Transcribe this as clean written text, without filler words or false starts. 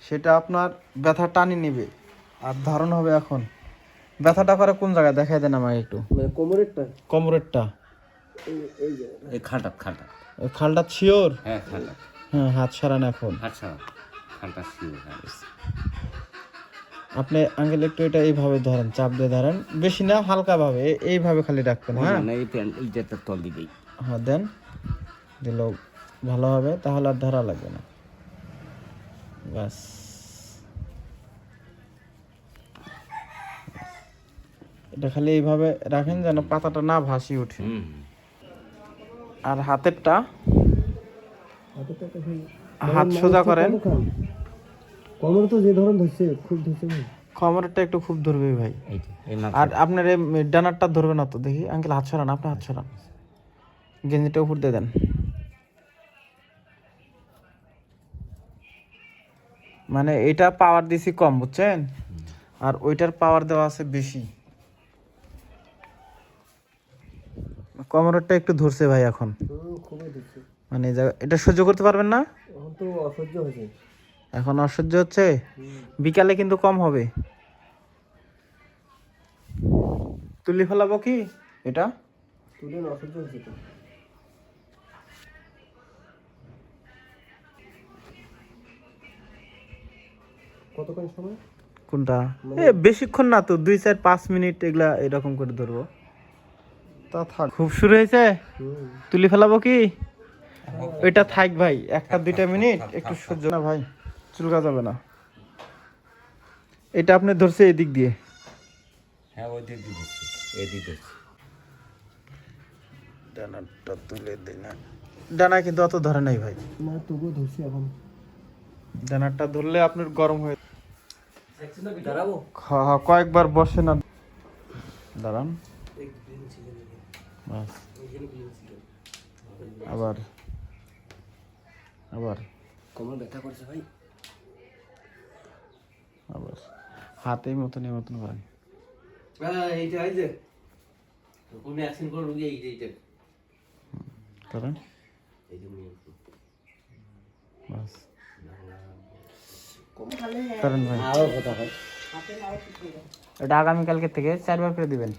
সেটা আপনার ব্যথা টানি নেবে আর ধারণ হবে। এখন ব্যথাটা করে কোন জায়গায় দেখাই দেন আমাকে একটু। কোমরেরটা কোমরেরটা এই খালটা ওই খালটা শিওর? হ্যাঁ খালটা হ্যাঁ, হাত সরান এখন। আচ্ছা খালটা শিওর। আপনি আঙ্কেল একটু এটা এইভাবে ধরেন, চাপ দিয়ে ধরেন, বেশি না, হালকা ভাবে এইভাবে খালি রাখবেন। হ্যাঁ এই প্যান্ট এই যেটা তল দিই। হ্যাঁ দেন, দিলেও ভালো হবে, তাহলে আর ধরা লাগবে না। ব্যাস, এটা খালি এইভাবে রাখেন যেন পাতাটা না ভাসি ওঠে। আর হাতেরটা হাত সোজা করেন। কোমর তো যে ধরন ধরছে খুব ধরছে ভাই, কোমরটা একটু খুব ধরবে ভাই। আর আপনার এই ডানারটা ধরবে না তো, দেখি আঙ্কেল হাত সরান, আপনি হাত সরান, গেঞ্জিটা উপর দিয়ে দেন। মানে এটা পাওয়ার দিছি কম, বুঝছেন, আর ওইটার পাওয়ার দেওয়া আছে বেশি। কোমরটা একটু ধরছে ভাই এখন, খুবই ধরছে। মানে এটা সহ্য করতে পারবেন না এখন তো অসহ্য হয়েছে। এখন? অসহ্য হচ্ছে, বিকালে কিন্তু কম হবে। তুলি ফেলাবো কি এটা? তুলে অসহ্য হয়েছে তো। কতক্ষণ সময়? কোনটা? বেশিক্ষণ না তো, 2-4-5 মিনিট এগুলা এরকম করে ধরবো। তা থাক, খুব শুরু হয়েছে। তুলি ফেলাবো কি? ওইটা থাক ভাই, 1-2 মিনিট একটু সহ্য না ভাই, চুলকা যাবে না। এটা আপনি ধরছে এদিক দিয়ে। হ্যাঁ ওই দিক দিয়ে ধরছে, এদিক ধরছে। ডানাটা তুলে দিই না, ডানা কিন্তু অত ধরে নাই ভাই। না তবুও ধরছে এখন। ডানাটা ধরলে আপনার গরম হয়ে দাঁড়াবো। কয়েকবার বসে না, দাঁড়ান। বাস, আবার আবার কোমর ব্যথা করছে ভাই। আবার হাতেই মতন এই মতন করেন। এইটা এই যে কোন অ্যাকশন করে রুগী এইটা করেন, এই যে বাস কোমর করেন ভাই। আরো কথা হয়। এটা আগামীকালকে থেকে 4 বার করে দিবেন।